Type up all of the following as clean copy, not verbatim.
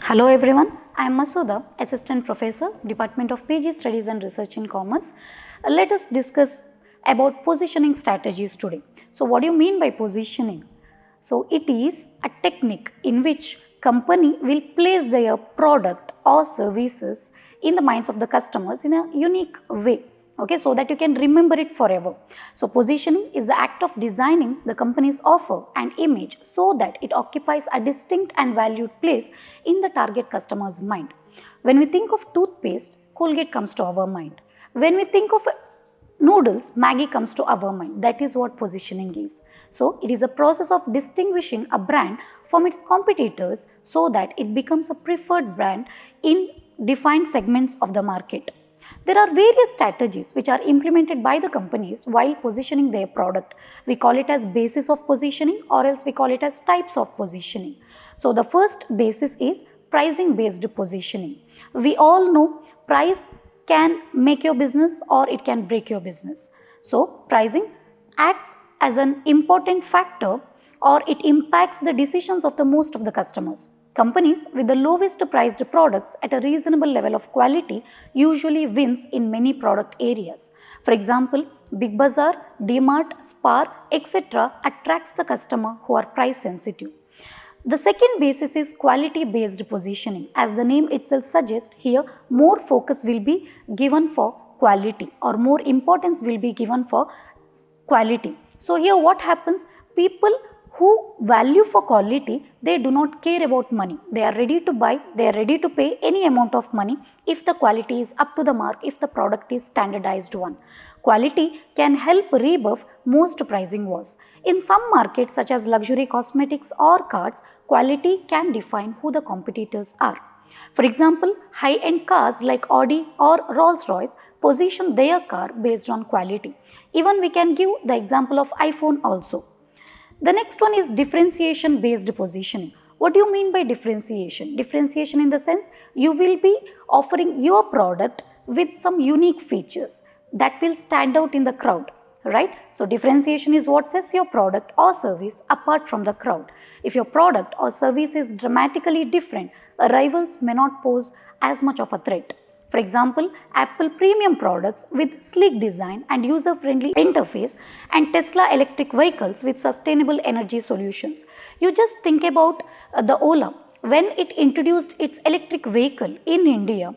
Hello everyone, I am Masuda, Assistant Professor, Department of PG Studies and Research in Commerce. Let us discuss about positioning strategies today. So what do you mean by positioning? So it is a technique in which company will place their product or services in the minds of the customers in a unique way. Okay, so that you can remember it forever. So positioning is the act of designing the company's offer and image so that it occupies a distinct and valued place in the target customer's mind. When we think of toothpaste, Colgate comes to our mind. When we think of noodles, Maggie comes to our mind. That is what positioning is. So it is a process of distinguishing a brand from its competitors so that it becomes a preferred brand in defined segments of the market. There are various strategies which are implemented by the companies while positioning their product. We call it as basis of positioning, or else we call it as types of positioning. So the first basis is pricing based positioning. We all know price can make your business or it can break your business. So pricing acts as an important factor, or it impacts the decisions of the most of the customers. Companies with the lowest priced products at a reasonable level of quality usually wins in many product areas. For example, Big Bazaar, DMart, Spar, etc. attracts the customer who are price sensitive. The second basis is quality based positioning. As the name itself suggests, here more focus will be given for quality, or more importance will be given for quality. So here what happens, people who value for quality, they do not care about money. They are ready to buy, they are ready to pay any amount of money if the quality is up to the mark, if the product is standardized one. Quality can help rebuff most pricing wars. In some markets such as luxury cosmetics or cars, quality can define who the competitors are. For example, high-end cars like Audi or Rolls-Royce position their car based on quality. Even we can give the example of iPhone also. The next one is differentiation based positioning. What do you mean by differentiation? Differentiation in the sense you will be offering your product with some unique features that will stand out in the crowd, right? So differentiation is what sets your product or service apart from the crowd. If your product or service is dramatically different, rivals may not pose as much of a threat. For example, Apple premium products with sleek design and user-friendly interface, and Tesla electric vehicles with sustainable energy solutions. You just think about the Ola. When it introduced its electric vehicle in India,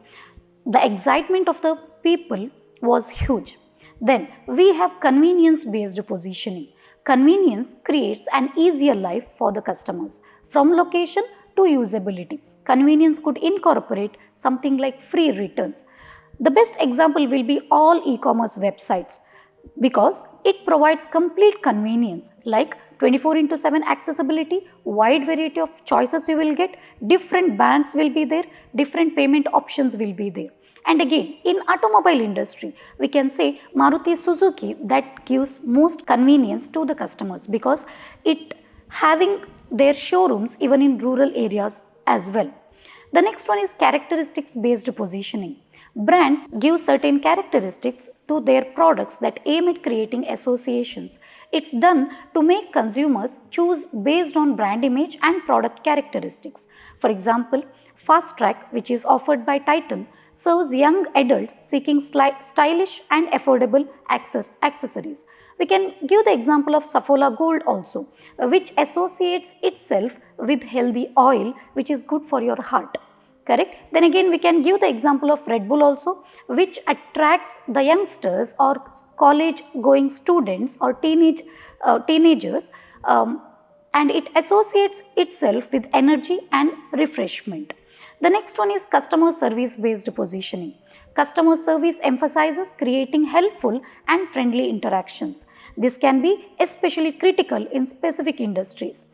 the excitement of the people was huge. Then we have convenience-based positioning. Convenience creates an easier life for the customers, from location to usability. Convenience could incorporate something like free returns. The best example will be all e-commerce websites, because it provides complete convenience like 24/7 accessibility, wide variety of choices you will get, different brands will be there, different payment options will be there. And again, in automobile industry, we can say Maruti Suzuki that gives most convenience to the customers, because it having their showrooms even in rural areas as well. The next one is characteristics based positioning. Brands give certain characteristics to their products that aim at creating associations. It's done to make consumers choose based on brand image and product characteristics. For example, Fast Track, which is offered by Titan, serves young adults seeking stylish and affordable accessories. We can give the example of Saffola Gold also, which associates itself with healthy oil, which is good for your heart. Correct? Then again, we can give the example of Red Bull also, which attracts the youngsters or college going students or teenagers, and it associates itself with energy and refreshment. The next one is customer service based positioning. Customer service emphasizes creating helpful and friendly interactions. This can be especially critical in specific industries.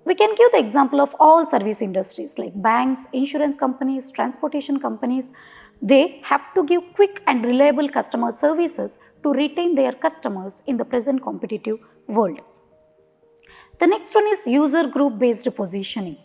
We can give the example of all service industries like banks, insurance companies, transportation companies. They have to give quick and reliable customer services to retain their customers in the present competitive world. The next one is user group based positioning.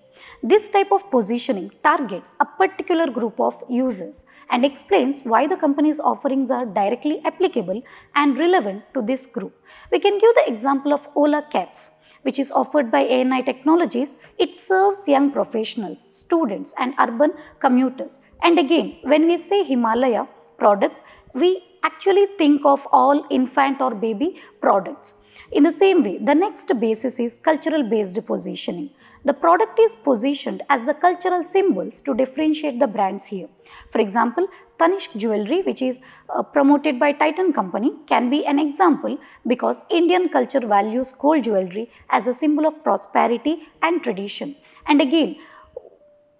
This type of positioning targets a particular group of users and explains why the company's offerings are directly applicable and relevant to this group. We can give the example of Ola Cabs. which is offered by ANI Technologies, it serves young professionals, students and urban commuters. And again, when we say Himalaya products, we actually think of all infant or baby products. In the same way, the next basis is cultural based positioning. The product is positioned as the cultural symbols to differentiate the brands here. For example, Tanishq jewelry, which is promoted by Titan company, can be an example because Indian culture values gold jewelry as a symbol of prosperity and tradition. And again,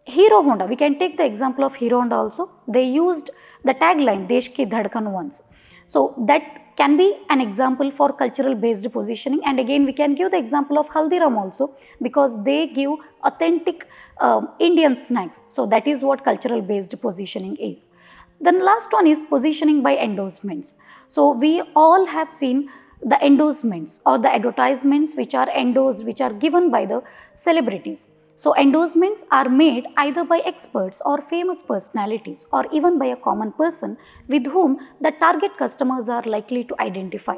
Hero Honda, we can take the example of Hero Honda also. They used the tagline Desh Ki Dhadkan once. So that can be an example for cultural based positioning, and again we can give the example of Haldiram also because they give authentic Indian snacks. So that is what cultural based positioning is. Then last one is positioning by endorsements. So we all have seen the endorsements or the advertisements which are endorsed, which are given by the celebrities. So endorsements are made either by experts or famous personalities or even by a common person with whom the target customers are likely to identify.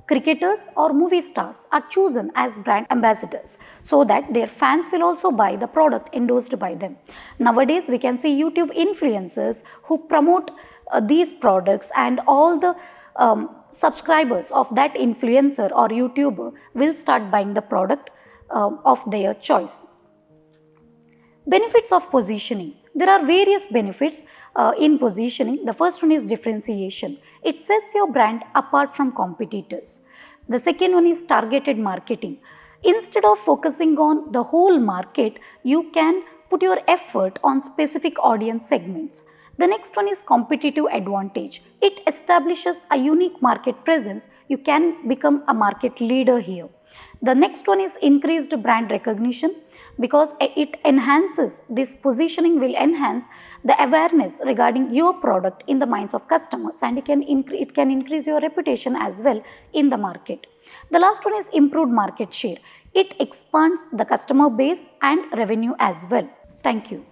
Cricketers or movie stars are chosen as brand ambassadors so that their fans will also buy the product endorsed by them. Nowadays, we can see YouTube influencers who promote these products, and all the subscribers of that influencer or YouTuber will start buying the product of their choice. Benefits of positioning. There are various benefits in positioning. The first one is differentiation. It sets your brand apart from competitors. The second one is targeted marketing. Instead of focusing on the whole market, you can put your effort on specific audience segments. The next one is competitive advantage. It establishes a unique market presence. You can become a market leader here. The next one is increased brand recognition, because it enhances, this positioning will enhance the awareness regarding your product in the minds of customers, and it can increase your reputation as well in the market. The last one is improved market share. It expands the customer base and revenue as well. Thank you.